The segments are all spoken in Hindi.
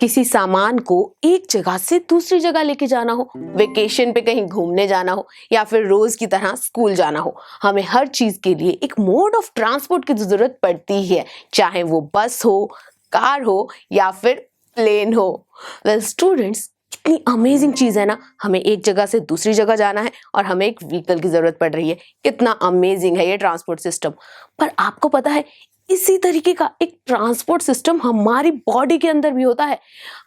किसी सामान को एक जगह से दूसरी जगह लेके जाना हो, वेकेशन पे कहीं घूमने जाना हो या फिर रोज की तरह स्कूल जाना हो, हमें हर चीज के लिए एक मोड ऑफ ट्रांसपोर्ट की जरूरत पड़ती है, चाहे वो बस हो, कार हो या फिर प्लेन हो। वेल स्टूडेंट्स, कितनी अमेजिंग चीज है ना, हमें एक जगह से दूसरी जगह जाना है और हमें एक व्हीकल की जरूरत पड़ रही है। कितना अमेजिंग है ये ट्रांसपोर्ट सिस्टम। पर आपको पता है इसी तरीके का एक ट्रांसपोर्ट सिस्टम हमारी बॉडी के अंदर भी होता है।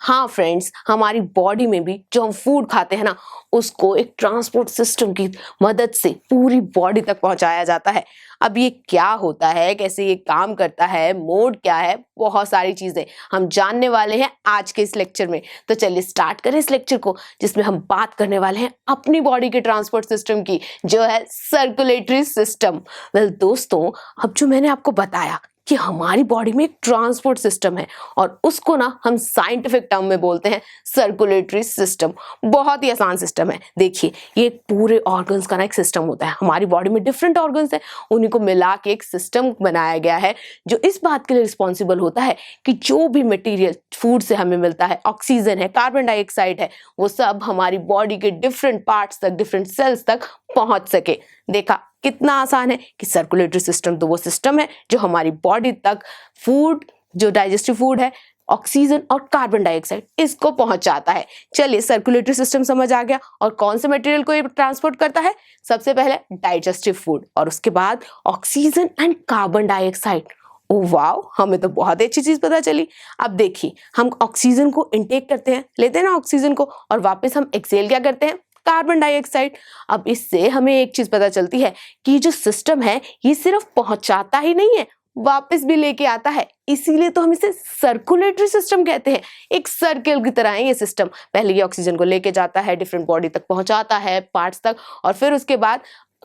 हाँ फ्रेंड्स, हमारी बॉडी में भी जो हम फूड खाते हैं ना, उसको एक ट्रांसपोर्ट सिस्टम की मदद से पूरी बॉडी तक पहुंचाया जाता है। अब ये क्या होता है, कैसे ये काम करता है, मोड क्या है, बहुत सारी चीजें हम जानने वाले हैं आज के इस लेक्चर में। तो चलिए स्टार्ट करें इस लेक्चर को, जिसमें हम बात करने वाले हैं अपनी बॉडी के ट्रांसपोर्ट सिस्टम की, जो है सर्कुलेटरी सिस्टम। वेल दोस्तों, अब जो मैंने आपको बताया कि हमारी बॉडी में एक ट्रांसपोर्ट सिस्टम है और उसको ना हम साइंटिफिक टर्म में बोलते हैं सर्कुलेटरी सिस्टम। बहुत ही आसान सिस्टम है। देखिए, ये पूरे ऑर्गन्स का ना एक सिस्टम होता है। हमारी बॉडी में डिफरेंट ऑर्गन्स हैं, उन्हीं को मिला के एक सिस्टम बनाया गया है जो इस बात के लिए रिस्पॉन्सिबल होता है कि जो भी मटेरियल फूड से हमें मिलता है, ऑक्सीजन है, कार्बन डाइऑक्साइड है, वो सब हमारी बॉडी के डिफरेंट पार्ट्स तक, डिफरेंट सेल्स तक पहुंच सके। देखा कितना आसान है कि सर्कुलेटरी सिस्टम तो वो सिस्टम है जो हमारी बॉडी तक फूड, जो डाइजेस्टिव फूड है, ऑक्सीजन और कार्बन डाइऑक्साइड, इसको पहुंचाता है। चलिए, सर्कुलेटरी सिस्टम समझ आ गया। और कौन से मटेरियल को ये ट्रांसपोर्ट करता है? सबसे पहले डाइजेस्टिव फूड और उसके बाद oxygen and carbon dioxide. Oh wow, हमें तो बहुत अच्छी चीज पता चली। अब देखिए, हम ऑक्सीजन को इनटेक करते हैं, लेते हैं ना ऑक्सीजन को, और वापस हम एक्सहेल क्या करते हैं? Carbon dioxide. अब इससे हमें एक चीज पता चलती है कि जो सिस्टम है ये सिर्फ पहुंचाता ही नहीं है, वापस भी लेके आता है। इसीलिए तो हम इसे सर्कुलेटरी सिस्टम कहते हैं। एक सर्कल की तरह है ये सिस्टम। पहले ये ऑक्सीजन को लेके जाता है, डिफरेंट बॉडी तक पहुंचाता है, पार्ट्स तक, और फिर उसके बाद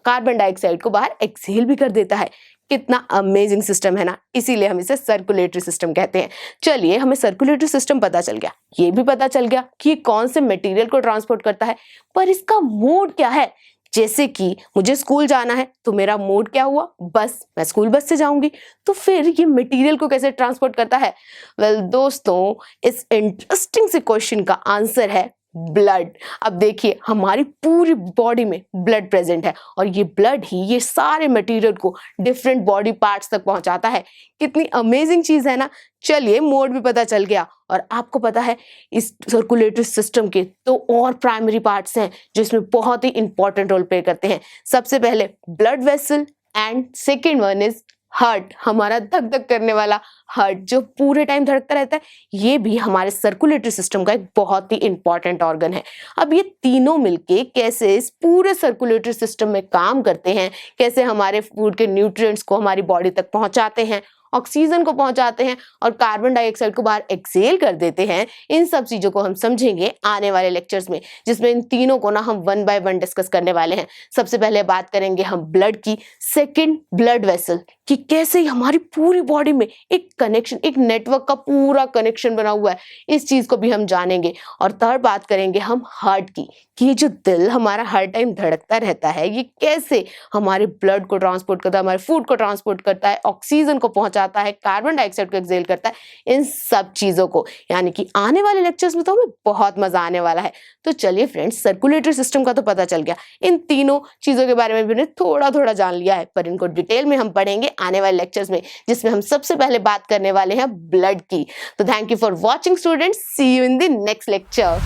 कार्बन डाइऑक्साइड को बाहर एक्सहेल भी कर देता है। कितना अमेजिंग सिस्टम है ना, इसीलिए हम इसे सर्कुलेटरी सिस्टम कहते हैं। चलिए, हमें सर्कुलेटरी सिस्टम पता चल गया, ये भी पता चल गया कि ये कौन से मटेरियल को ट्रांसपोर्ट करता है, पर इसका मोड क्या है? जैसे कि मुझे स्कूल जाना है तो मेरा मोड क्या हुआ? बस, मैं स्कूल बस से जाऊंगी। तो फिर ये मटेरियल को कैसे ट्रांसपोर्ट करता है? वेल दोस्तों, इस इंटरेस्टिंग से क्वेश्चन का आंसर है ब्लड। अब देखिए, हमारी पूरी बॉडी में ब्लड प्रेजेंट है और ये ब्लड ही ये सारे मटेरियल को डिफरेंट बॉडी पार्ट्स तक पहुंचाता है। कितनी अमेजिंग चीज है ना। चलिए, मोड भी पता चल गया। और आपको पता है इस सर्कुलेटरी सिस्टम के तो और प्राइमरी पार्ट्स हैं जो इसमें बहुत ही इंपॉर्टेंट रोल प्ले करते हैं। सबसे पहले blood vessel and second one is heart, हमारा धक धक करने वाला हार्ट जो पूरे टाइम धड़कता रहता है, ये भी हमारे सर्कुलेटरी सिस्टम का एक बहुत ही इंपॉर्टेंट ऑर्गन है। अब ये तीनों मिलके कैसे इस पूरे सर्कुलेटरी सिस्टम में काम करते हैं, कैसे हमारे फूड के न्यूट्रिएंट्स को हमारी बॉडी तक पहुंचाते हैं, ऑक्सीजन को पहुंचाते हैं और कार्बन डाइऑक्साइड को बाहर एक्सहेल कर देते हैं, इन सब चीजों को हम समझेंगे आने वाले लेक्चर्स में, जिसमें इन तीनों को ना हम वन बाय वन डिस्कस करने वाले हैं। सबसे पहले बात करेंगे हम ब्लड की, सेकंड ब्लड वेसल कि कैसे हमारी पूरी बॉडी में एक कनेक्शन, एक नेटवर्क का पूरा कनेक्शन बना हुआ है, इस चीज को भी हम जानेंगे। और थर्ड बात करेंगे हम हार्ट की, कि ये जो दिल हमारा हर टाइम धड़कता रहता है, ये कैसे हमारे ब्लड को ट्रांसपोर्ट करता है, हमारे फूड को ट्रांसपोर्ट करता है, ऑक्सीजन को पहुंचाता है, कार्बन डाइऑक्साइड को एक्सहेल करता है, इन सब चीजों को, यानी कि आने वाले लेक्चर्स में तो हमें बहुत मजा आने वाला है। तो चलिए फ्रेंड्स, सर्कुलेटरी सिस्टम का तो पता चल गया, इन तीनों चीजों के बारे में भी थोड़ा थोड़ा जान लिया है, पर इनको डिटेल में हम पढ़ेंगे आने वाले लेक्चर्स में, जिसमें हम सबसे पहले बात करने वाले हैं ब्लड की। तो thank you for watching students, see you in the next lecture.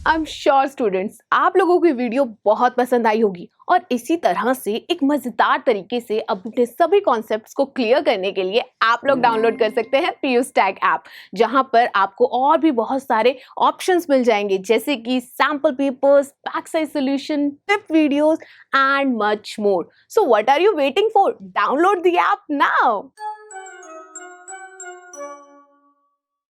I am sure students, आप लोगों को वीडियो बहुत पसंद आई होगी और इसी तरह से एक मजेदार तरीके से अपने सभी कॉन्सेप्ट्स को क्लियर करने के लिए आप लोग डाउनलोड कर सकते हैं पीयूष टैग ऐप, जहां पर आपको और भी बहुत सारे ऑप्शंस मिल जाएंगे, जैसे कि sample papers, back size solution, tip videos and much more. So what are you waiting for? Download the app now.